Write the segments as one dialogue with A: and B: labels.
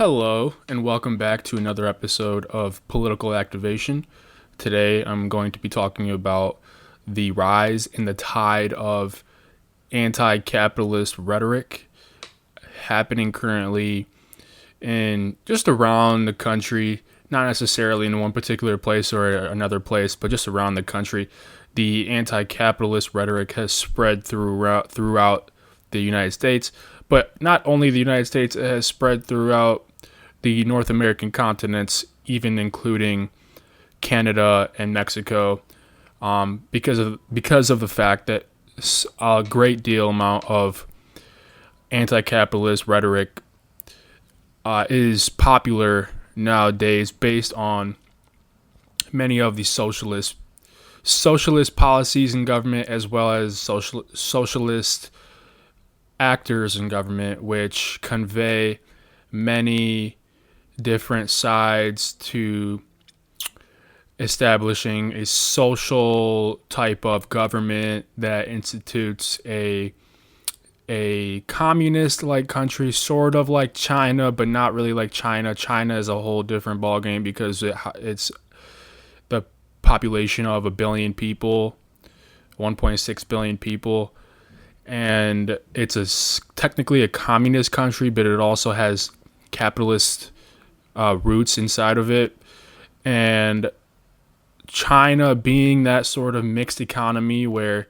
A: Hello, and welcome back to another episode of Political Activation. Today, I'm going to be talking about the rise in the tide of anti capitalist rhetoric happening currently in just around the country, not necessarily in one particular place or another place, but just around the country. The anti capitalist rhetoric has spread throughout the United States, but not only the United States, it has spread throughout the North American continents, even including Canada and Mexico, because of the fact that a great deal amount of anti-capitalist rhetoric is popular nowadays, based on many of the socialist policies in government, as well as socialist actors in government, which convey many different sides to establishing a social type of government that institutes a communist like country, sort of like China, but not really like China. China is a whole different ballgame because it's the population of a billion people, 1.6 billion people, and it's technically a communist country, but it also has capitalist roots inside of it. And China, being that sort of mixed economy where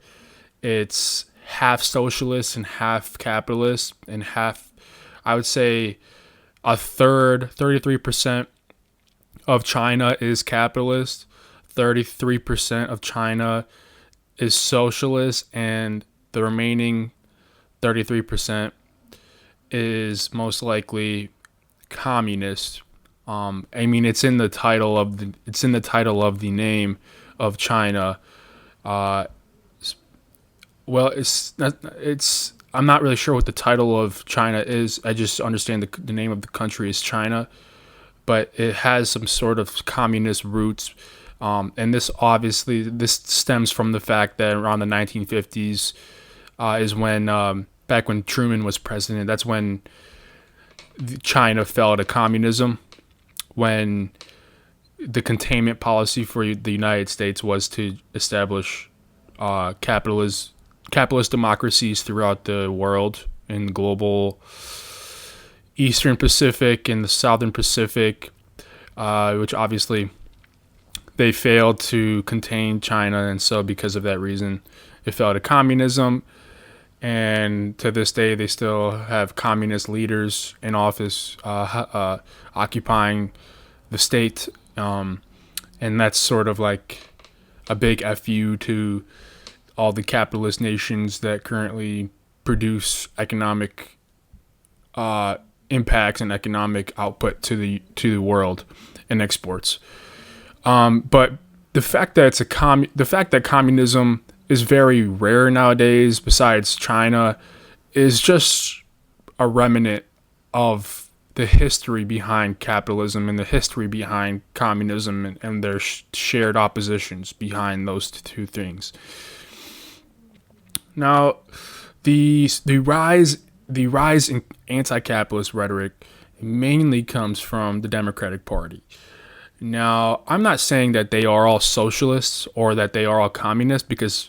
A: it's half socialist and half capitalist, and half, I would say a third, 33% of China is capitalist, 33% of China is socialist, and the remaining 33% is most likely communist. It's in the title of the name of China. I'm not really sure what the title of China is. I just understand the name of the country is China, but it has some sort of communist roots. And this stems from the fact that around the 1950s is when, back when Truman was president, that's when China fell to communism, when the containment policy for the United States was to establish capitalist democracies throughout the world, in global Eastern Pacific and the Southern Pacific, which obviously they failed to contain China, and so because of that reason, it fell to communism. And to this day, they still have communist leaders in office, occupying the state. And that's sort of like a big FU to all the capitalist nations that currently produce economic impacts and economic output to the world and exports. But the fact that communism is very rare nowadays, besides China, is just a remnant of the history behind capitalism and the history behind communism, and their shared oppositions behind those two things. Now, the rise in anti-capitalist rhetoric mainly comes from the Democratic Party. Now, I'm not saying that they are all socialists or that they are all communists, because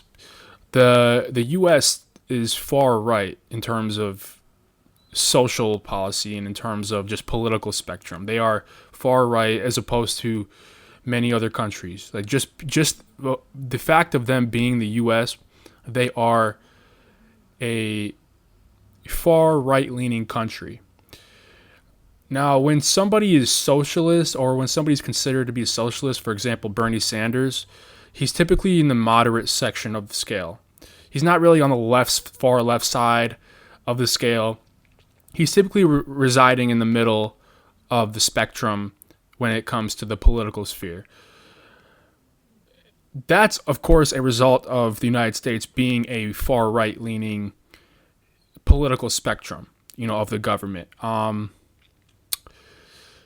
A: the U.S. is far right in terms of social policy and in terms of just political spectrum. They are far right as opposed to many other countries. Like just the fact of them being the U.S., they are a far right-leaning country. Now, when somebody is socialist, or when somebody's considered to be a socialist, for example, Bernie Sanders, he's typically in the moderate section of the scale. He's not really on the far left side of the scale. He's typically residing in the middle of the spectrum when it comes to the political sphere. That's, of course, a result of the United States being a far right-leaning political spectrum, of the government.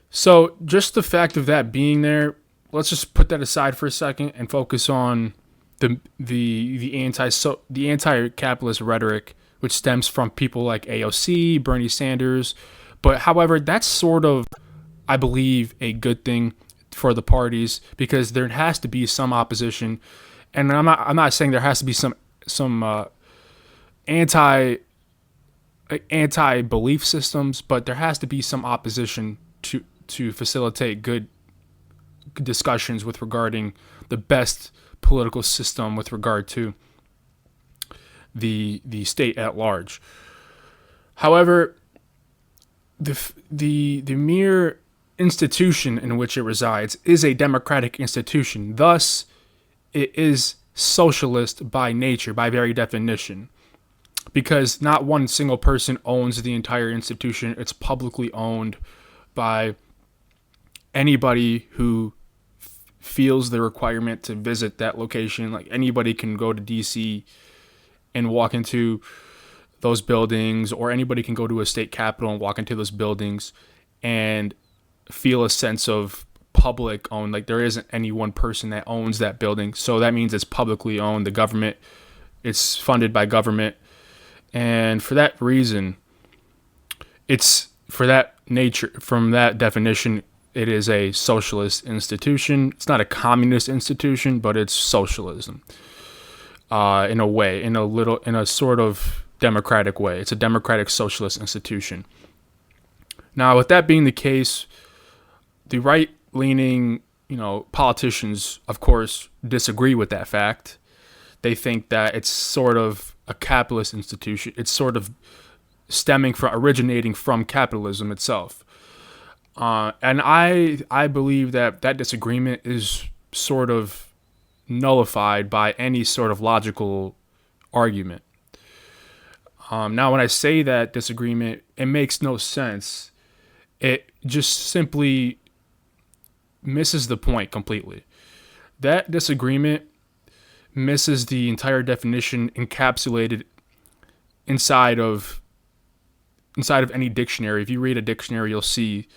A: So just the fact of that being there, let's just put that aside for a second and focus on the anti-capitalist rhetoric, which stems from people like AOC, Bernie Sanders, But however, that's sort of, I believe, a good thing for the parties, because there has to be some opposition. And I'm not saying there has to be some anti belief systems, but there has to be some opposition to facilitate good discussions with regarding the best political system with regard to the state at large. However, the mere institution in which it resides is a democratic institution. Thus, it is socialist by nature, by very definition, because not one single person owns the entire institution. It's publicly owned by anybody who feels the requirement to visit that location. Like, anybody can go to DC and walk into those buildings, or anybody can go to a state capitol and walk into those buildings and feel a sense of public owned. Like, there isn't any one person that owns that building, so that means it's publicly owned. The government, it's funded by government, and for that reason, it's, for that nature, from that definition, it is a socialist institution. It's not a communist institution, but it's socialism, in a way, in a sort of democratic way. It's a democratic socialist institution. Now, with that being the case, the right-leaning, politicians, of course, disagree with that fact. They think that it's sort of a capitalist institution. It's sort of originating from capitalism itself. And I believe that disagreement is sort of nullified by any sort of logical argument. Now, when I say that disagreement, it makes no sense. It just simply misses the point completely. That disagreement misses the entire definition encapsulated inside of any dictionary. If you read a dictionary, you'll see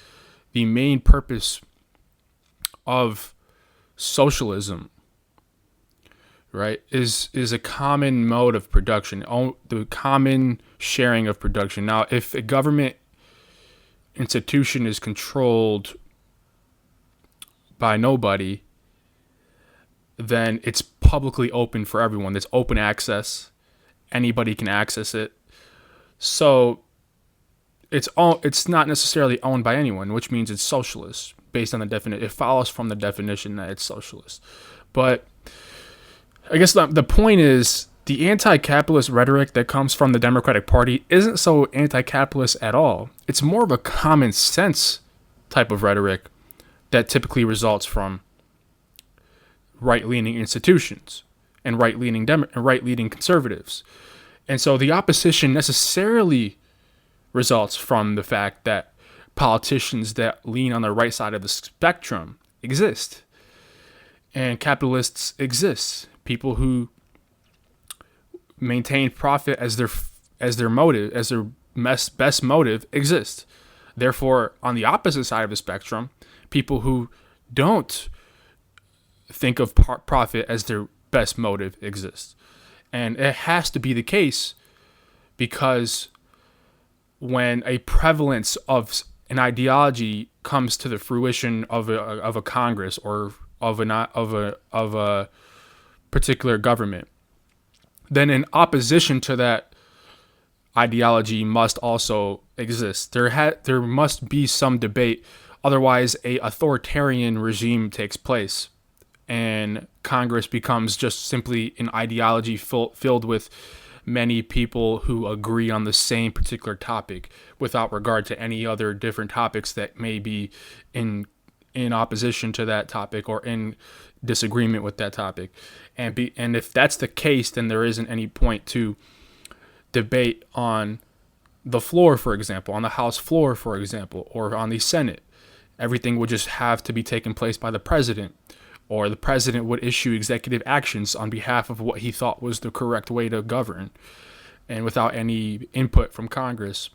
A: the main purpose of socialism, right, is a common mode of production, the common sharing of production. Now, if a government institution is controlled by nobody, then it's publicly open for everyone. It's open access. Anybody can access it. So it's not necessarily owned by anyone, which means it's socialist based on the definition. It follows from the definition that it's socialist. But I guess the point is, the anti-capitalist rhetoric that comes from the Democratic Party isn't so anti-capitalist at all. It's more of a common sense type of rhetoric that typically results from right-leaning institutions and right-leaning conservatives. And so the opposition necessarily results from the fact that politicians that lean on the right side of the spectrum exist, and capitalists exist. People who maintain profit as their motive, as their best motive, exist. Therefore, on the opposite side of the spectrum, people who don't think of profit as their best motive exist. And it has to be the case, because when a prevalence of an ideology comes to the fruition of a Congress or of a particular government, then an opposition to that ideology must also exist. There must be some debate, otherwise a authoritarian regime takes place, and Congress becomes just simply an ideology filled with many people who agree on the same particular topic without regard to any other different topics that may be in opposition to that topic or in disagreement with that topic. And if that's the case, then there isn't any point to debate on the floor, for example, on the House floor, for example, or on the Senate. Everything would just have to be taken place by the president, or the president would issue executive actions on behalf of what he thought was the correct way to govern, and without any input from Congress.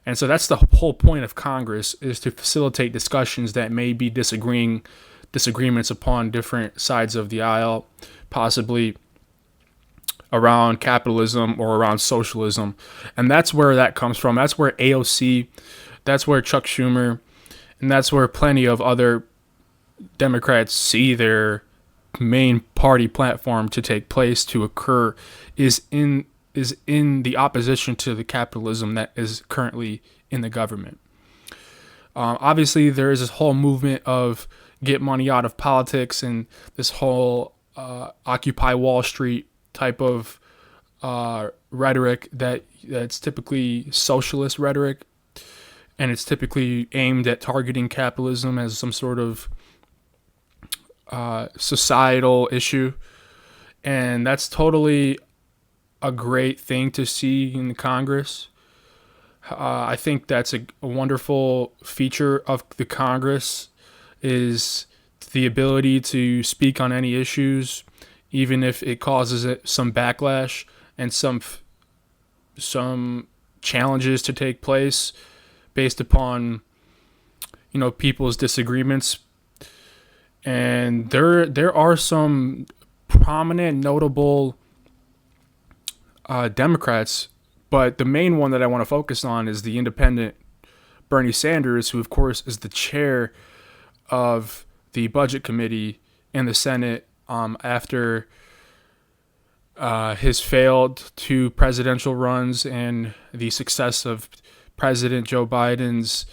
A: And so that's the whole point of Congress, is to facilitate discussions that may be disagreements upon different sides of the aisle, possibly around capitalism or around socialism. And that's where that comes from. That's where AOC, That's where Chuck Schumer, and that's where plenty of other Democrats see their main party platform to take place, to occur, is in the opposition to the capitalism that is currently in the government. Obviously, there is this whole movement of get money out of politics and this whole Occupy Wall Street type of rhetoric that's typically socialist rhetoric, and it's typically aimed at targeting capitalism as some sort of societal issue, and that's totally a great thing to see in the Congress. I think that's a wonderful feature of the Congress, is the ability to speak on any issues, even if it causes some backlash and some challenges to take place based upon people's disagreements. And there are some prominent, notable Democrats, but the main one that I want to focus on is the independent Bernie Sanders, who of course is the chair of the Budget Committee in the Senate after his failed 2 presidential runs and the success of President Joe Biden's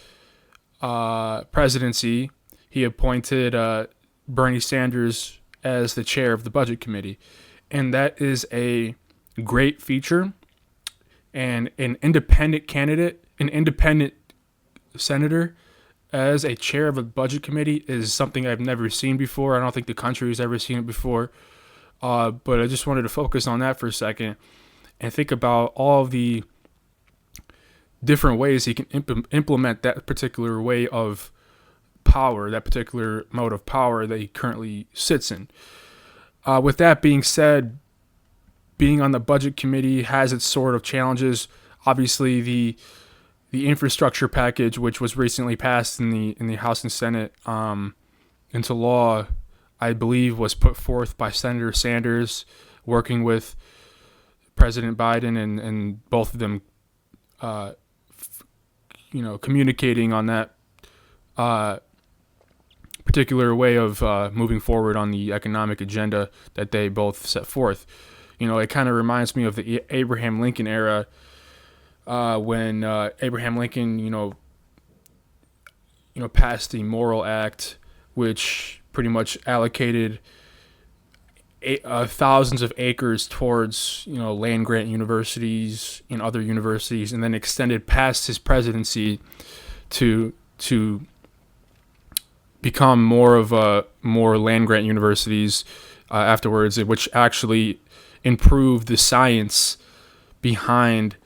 A: presidency. He appointed Bernie Sanders as the chair of the Budget Committee, and that is a great feature. And an independent candidate, an independent senator as a chair of a budget committee is something I've never seen before. I don't think the country has ever seen it before. But I just wanted to focus on that for a second and think about all the different ways he can implement that particular way of power, that particular mode of power that he currently sits in. With that being said, being on the budget committee has its sort of challenges. Obviously, the infrastructure package, which was recently passed in the House and Senate into law, I believe was put forth by Senator Sanders, working with President Biden, and both of them, communicating on that particular way of moving forward on the economic agenda that they both set forth. It kind of reminds me of the Abraham Lincoln era, when Abraham Lincoln, passed the Morrill Act, which pretty much allocated thousands of acres towards, land grant universities and other universities, and then extended past his presidency to become more land grant universities afterwards, which actually improved the science behind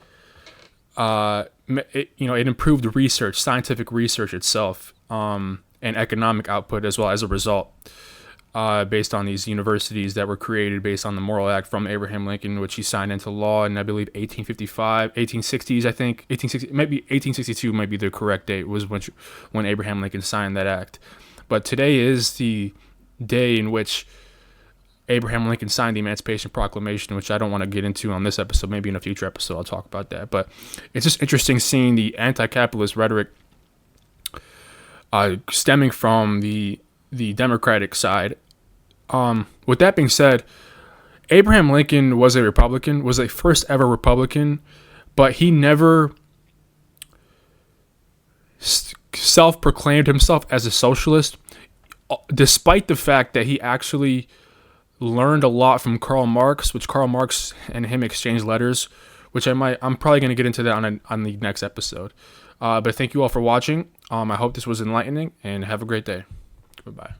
A: it improved the research, scientific research itself, and economic output as well as a result, based on these universities that were created based on the Morrill Act from Abraham Lincoln, which he signed into law in, I believe, 1860s, I think. 1860, maybe 1862 might be the correct date, was when Abraham Lincoln signed that act. But today is the day in which Abraham Lincoln signed the Emancipation Proclamation, which I don't want to get into on this episode. Maybe in a future episode I'll talk about that. But it's just interesting seeing the anti-capitalist rhetoric stemming from the Democratic side. With that being said, Abraham Lincoln was a Republican, was a first ever Republican, but he never self-proclaimed himself as a socialist, despite the fact that he actually learned a lot from Karl Marx, which Karl Marx and him exchanged letters, which I'm probably going to get into that on the next episode. But thank you all for watching. I hope this was enlightening, and have a great day. Goodbye.